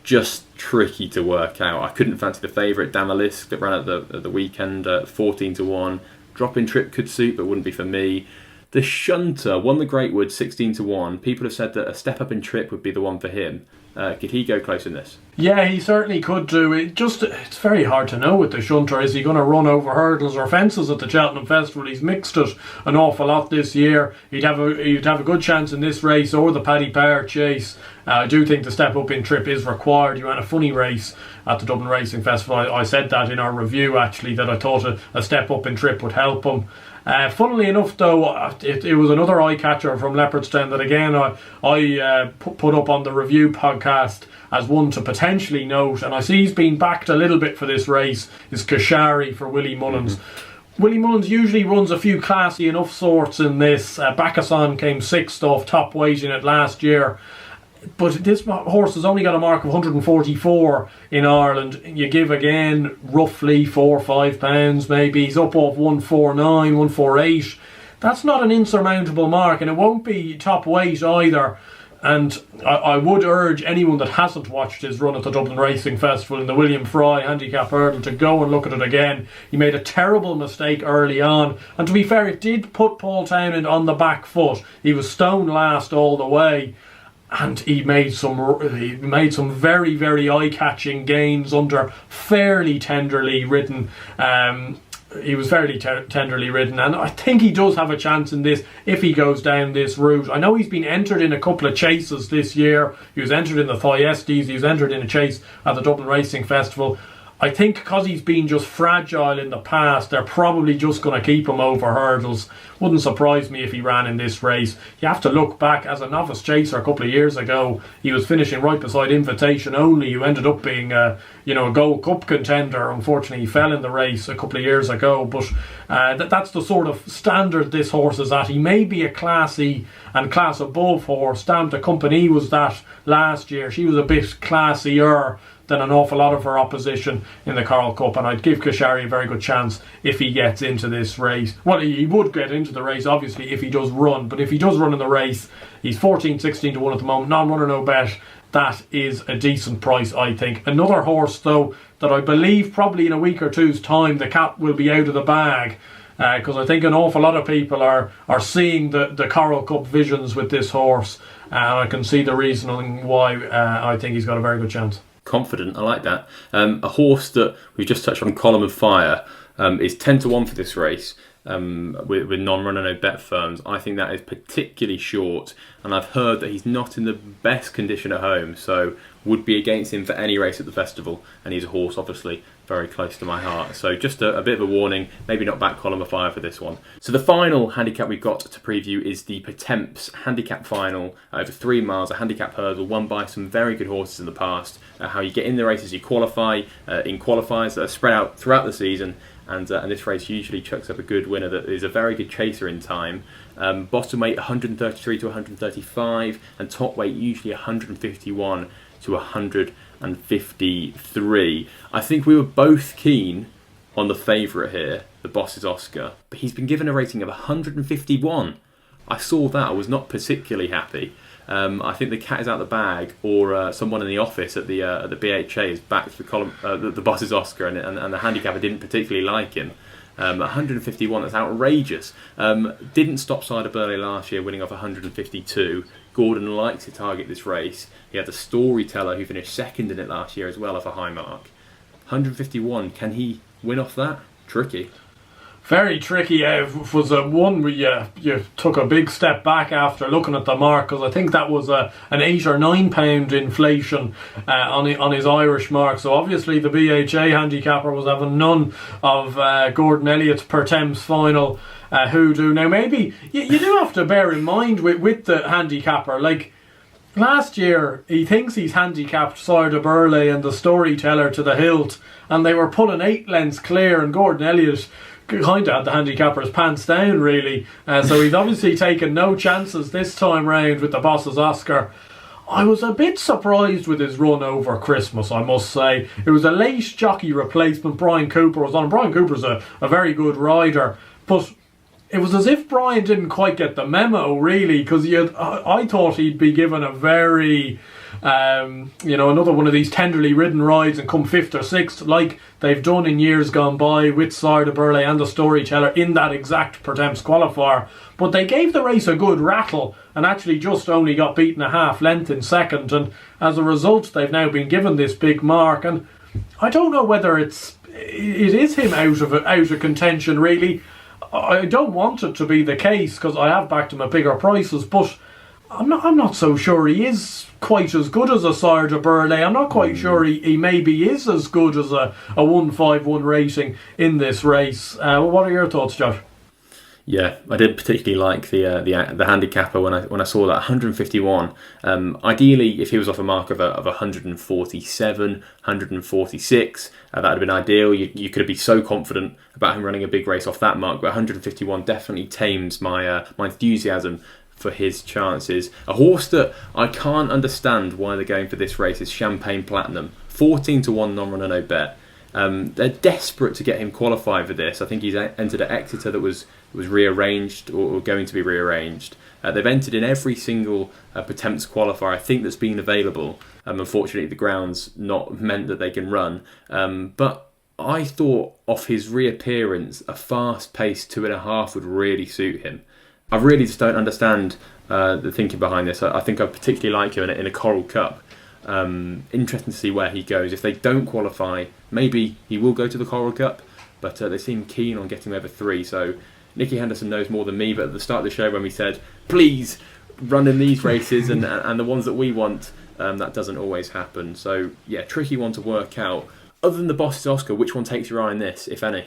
Just tricky to work out. I couldn't fancy the favourite Damalisk that ran at the weekend 14-1. Drop in trip could suit but wouldn't be for me. The Shunter won the Greatwood 16-1. People have said that a step up in trip would be the one for him. Could he go close in this? Yeah, he certainly could do. It's very hard to know with the Shunter. Is he going to run over hurdles or fences at the Cheltenham Festival? He's mixed it an awful lot this year. He'd have a good chance in this race or the Paddy Power Chase. I do think the step up in trip is required. He ran a funny race at the Dublin Racing Festival. I said that in our review actually, that I thought a step up in trip would help him. Funnily enough, though, it was another eye catcher from Leopardstown that again I put up on the review podcast as one to potentially note, and I see he's been backed a little bit for this race, is Kashari for Willie Mullins. Willie Mullins usually runs a few classy enough sorts in this. Bakasan came 6th off top weight in it last year. But this horse has only got a mark of 144 in Ireland. You give again roughly £4-5 maybe. He's up off 149, 148. That's not an insurmountable mark, and it won't be top weight either. And I would urge anyone that hasn't watched his run at the Dublin Racing Festival in the William Fry Handicap Hurdle to go and look at it again. He made a terrible mistake early on, and to be fair, it did put Paul Townend on the back foot. He was stone last all the way, and he made some very, very eye-catching gains under fairly tenderly ridden. He was fairly tenderly ridden, and I think he does have a chance in this if he goes down this route. I know he's been entered in a couple of chases this year. He was entered in the Thyestes, he was entered in a chase at the Dublin Racing Festival. I think because he's been just fragile in the past, they're probably just going to keep him over hurdles. Wouldn't surprise me if he ran in this race. You have to look back, as a novice chaser a couple of years ago, he was finishing right beside Invitation Only, who ended up being a Gold Cup contender. Unfortunately, he fell in the race a couple of years ago, but that's the sort of standard this horse is at. He may be a classy and class above horse. Dame de Compagnie was that last year. She was a bit classier than an awful lot of her opposition in the Coral Cup, and I'd give Kashari a very good chance if he gets into this race. Well, he would get into the race obviously if he does run, but if he does run in the race, he's 14-16 to 1 at the moment, non-runner no bet. That is a decent price, I think. Another horse though that I believe probably in a week or two's time the cat will be out of the bag, because I think an awful lot of people are seeing the Coral Cup visions with this horse, and I can see the reasoning why I think he's got a very good chance. Confident, I like that. A horse that we've just touched on, Column of Fire, is 10 to 1 for this race with non-runner no bet firms. I think that is particularly short, and I've heard that he's not in the best condition at home, so would be against him for any race at the festival, and he's a horse obviously very close to my heart. So just a bit of a warning, maybe not back Column of Fire for this one. So the final handicap we've got to preview is the Pertemps handicap final over 3 miles, a handicap hurdle won by some very good horses in the past. How you get in the races, you qualify in qualifiers that are spread out throughout the season, and this race usually chucks up a good winner that is a very good chaser in time. Bottom weight 133 to 135, and top weight usually 151 to 153. I think we were both keen on the favourite here, the Boss's Oscar, but he's been given a rating of 151. I saw that, I was not particularly happy. I think the cat is out the bag, or someone in the office at the BHA has backed the Boss's Oscar, and the handicapper didn't particularly like him. 151, that's outrageous. Didn't stop Cider Burley last year, winning off 152. Gordon likes to target this race. He had the Storyteller who finished second in it last year as well off a high mark. 151, can he win off that? Tricky. Very tricky. Was one where you took a big step back after looking at the mark, because I think that was an £8 or £9 inflation on his Irish mark. So obviously the BHA handicapper was having none of Gordon Elliott's Pertemps final hoodoo. Now maybe you do have to bear in mind with the handicapper, like last year he thinks he's handicapped Cider Burley and the Storyteller to the hilt, and they were pulling 8 lengths clear, and Gordon Elliott kind of had the handicapper's pants down really, so he's obviously taken no chances this time round with the Boss's Oscar. I was a bit surprised with his run over Christmas, I must say. It was a late jockey replacement. Brian Cooper was on. Brian Cooper's a very good rider, but it was as if Brian didn't quite get the memo really, because I thought he'd be given a very another one of these tenderly ridden rides and come 5th or 6th like they've done in years gone by with Cider Burley and the Storyteller in that exact Pertemps qualifier. But they gave the race a good rattle and actually just only got beaten a half length in second, and as a result they've now been given this big mark, and I don't know whether it is him out of contention really. I don't want it to be the case because I have backed him at bigger prices, but I'm not so sure he is quite as good as a Cider Burley. I'm not quite sure he maybe is as good as a 151 rating in this race. What are your thoughts, Josh? Yeah, I did particularly like the handicapper when I saw that 151. Ideally, if he was off a mark of 147, 146, that would have been ideal. You could be so confident about him running a big race off that mark, but 151 definitely tames my enthusiasm for his chances. A horse that I can't understand why they're going for this race is Champagne Platinum, 14-1 non-runner no bet. They're desperate to get him qualified for this. I think he's entered at Exeter that was rearranged or going to be rearranged. They've entered in every single Pertemps qualifier I think that's been available. Unfortunately, the ground's not meant that they can run. But I thought off his reappearance, a fast-paced 2.5 would really suit him. I really just don't understand the thinking behind this. I think I particularly like him in a Coral Cup. Interesting to see where he goes. If they don't qualify, maybe he will go to the Coral Cup, but they seem keen on getting him over 3. So Nicky Henderson knows more than me, but at the start of the show when we said, please run in these races and the ones that we want, that doesn't always happen. So yeah, tricky one to work out. Other than the Boss's Oscar, which one takes your eye in this, if any?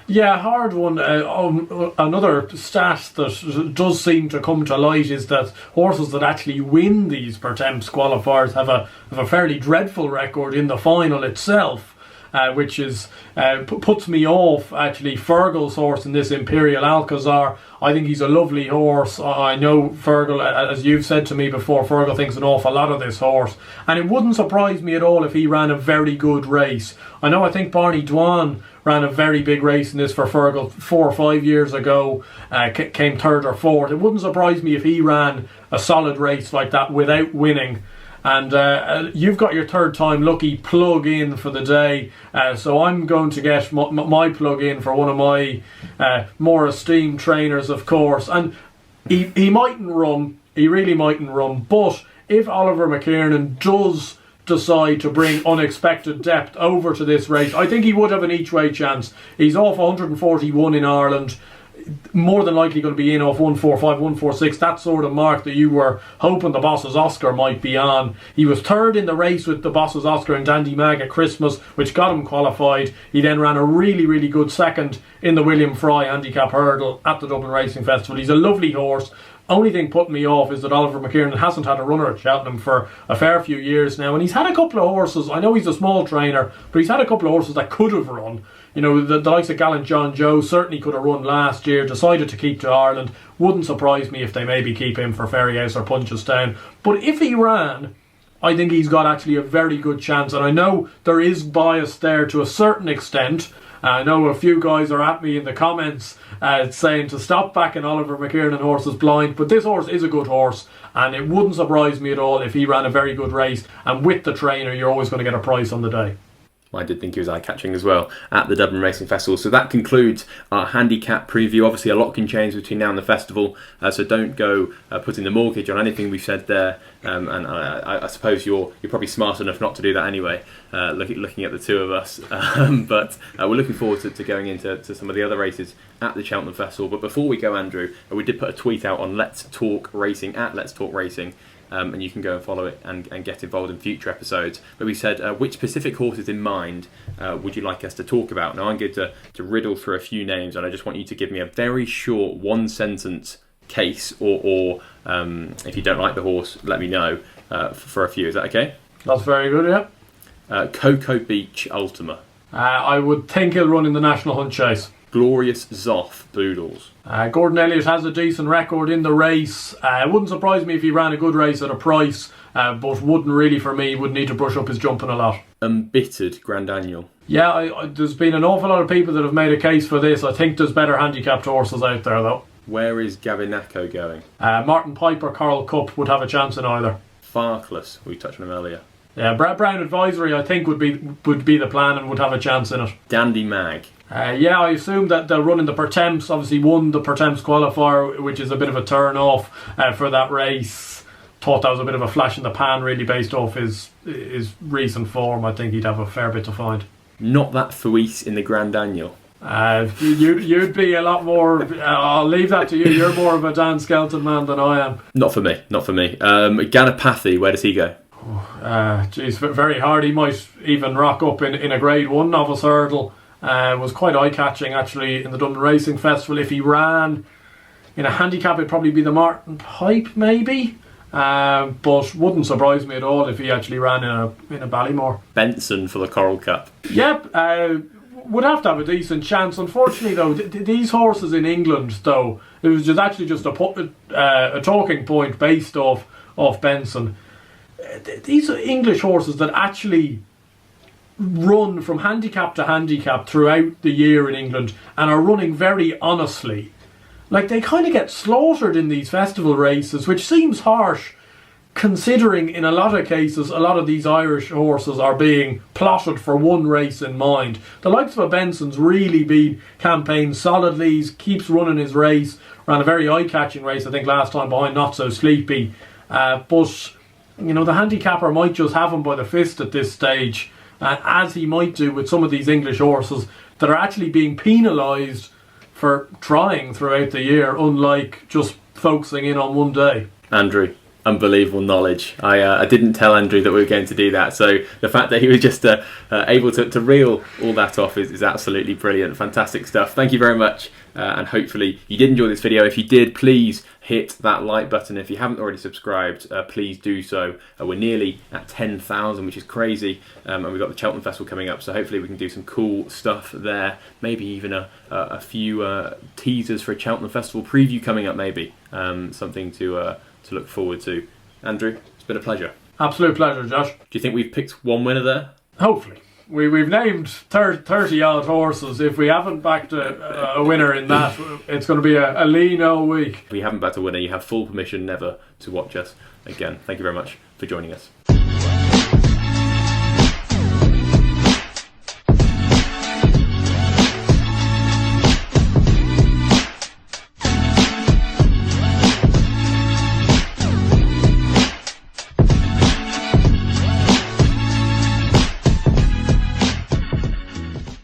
Yeah, hard one. Another stat that does seem to come to light is that horses that actually win these Pertemps qualifiers have a fairly dreadful record in the final itself, which is puts me off. Actually, Fergal's horse in this Imperial Alcazar, I think he's a lovely horse. I know Fergal, as you've said to me before, Fergal thinks an awful lot of this horse, and it wouldn't surprise me at all if he ran a very good race. I think Barney Dwan ran a very big race in this for Fergal 4 or 5 years ago, came 3rd or 4th. It wouldn't surprise me if he ran a solid race like that without winning. And you've got your 3rd time lucky plug in for the day, so I'm going to get my plug in for one of my more esteemed trainers, of course. And he mightn't run, he really mightn't run, but if Oliver McKiernan does decide to bring unexpected depth over to this race, I think he would have an each way chance. He's off 141 in Ireland, more than likely going to be in off 145, 146, that sort of mark that you were hoping the Boss's Oscar might be on. He was 3rd in the race with the Boss's Oscar and Dandy Mag at Christmas, which got him qualified. He then ran a really, really good 2nd in the William Fry Handicap Hurdle at the Dublin Racing Festival. He's a lovely horse. Only thing putting me off is that Oliver McKiernan hasn't had a runner at Cheltenham for a fair few years now, and he's had a couple of horses. I know he's a small trainer, but he's had a couple of horses that could have run. The likes of Gallant John Joe certainly could have run last year, decided to keep to Ireland. Wouldn't surprise me if they maybe keep him for Ferryhouse or Punchestown. But if he ran, I think he's got actually a very good chance, and I know there is bias there to a certain extent. I know a few guys are at me in the comments saying to stop backing Oliver McKiernan horses blind, but this horse is a good horse, and it wouldn't surprise me at all if he ran a very good race, and with the trainer you're always going to get a price on the day. I did think he was eye-catching as well at the Dublin Racing Festival. So that concludes our handicap preview. Obviously, a lot can change between now and the festival, so don't go putting the mortgage on anything we've said there. And I suppose you're probably smart enough not to do that anyway, looking at the two of us. But we're looking forward to going into some of the other races at the Cheltenham Festival. But before we go, Andrew, we did put a tweet out on Let's Talk Racing, at Let's Talk Racing. And you can go and follow it and get involved in future episodes. But we said, which specific horses in mind would you like us to talk about? Now I'm going to riddle through a few names, and I just want you to give me a very short 1-sentence case, or if you don't like the horse, let me know for a few. Is that okay? That's very good, yeah. Cocoa Beach Ultima. I would think he'll run in the National Hunt Chase. Glorious Zoff Boodles. Gordon Elliott has a decent record in the race. It wouldn't surprise me if he ran a good race at a price, but wouldn't really for me. Would need to brush up his jumping a lot. Embittered Grand Annual. Yeah, there's been an awful lot of people that have made a case for this. I think there's better handicapped horses out there though. Where is Gavinaco going? Martin Piper, Coral Cup would have a chance in either. Farkless, we touched on him earlier. Yeah, Brown Advisory I think would be the plan and would have a chance in it. Dandy Mag. Yeah, I assume that they'll run in the Pertemps. Obviously won the Pertemps qualifier, which is a bit of a turn off for that race. Thought that was a bit of a flash in the pan really based off his recent form. I think he'd have a fair bit to find. Not that Fuis in the Grand Annual. You'd be a lot more. I'll leave that to you. You're more of a Dan Skelton man than I am. Not for me. Ganapathy, where does he go? Very hard. He might even rock up in a Grade 1 novice hurdle Was quite eye-catching actually in the Dublin Racing Festival. If he ran in a handicap, it'd probably be the Martin Pipe maybe. But wouldn't surprise me at all if he actually ran in a Ballymore. Benson for the Coral Cup. Yep, would have to have a decent chance. Unfortunately, though, these horses in England, though, it was actually just a talking point based off Benson. These are English horses that actually run from handicap to handicap throughout the year in England and are running very honestly. Like, they kind of get slaughtered in these festival races, which seems harsh considering in a lot of cases a lot of these Irish horses are being plotted for one race in mind. The likes of a Benson's really been campaigned solidly. He keeps running his race, ran a very eye-catching race I think last time behind Not So Sleepy, but you know, the handicapper might just have him by the fist at this stage, as he might do with some of these English horses that are actually being penalised for trying throughout the year, unlike just focusing in on one day. Andrew, unbelievable knowledge. I didn't tell Andrew that we were going to do that, so the fact that he was just able to reel all that off is absolutely brilliant. Fantastic stuff. Thank you very much, and hopefully you did enjoy this video. If you did, please hit that like button. If you haven't already subscribed, please do so. We're nearly at 10,000, which is crazy, and we've got the Cheltenham Festival coming up, so hopefully we can do some cool stuff there. Maybe even a few teasers for a Cheltenham Festival preview coming up, maybe. Something to look forward to. Andrew, it's been a pleasure. Absolute pleasure, Josh. Do you think we've picked one winner there? Hopefully. We've named 30 odd horses. If we haven't backed a winner in that, it's going to be a lean old week. If we haven't backed a winner, you have full permission never to watch us again. Thank you very much for joining us.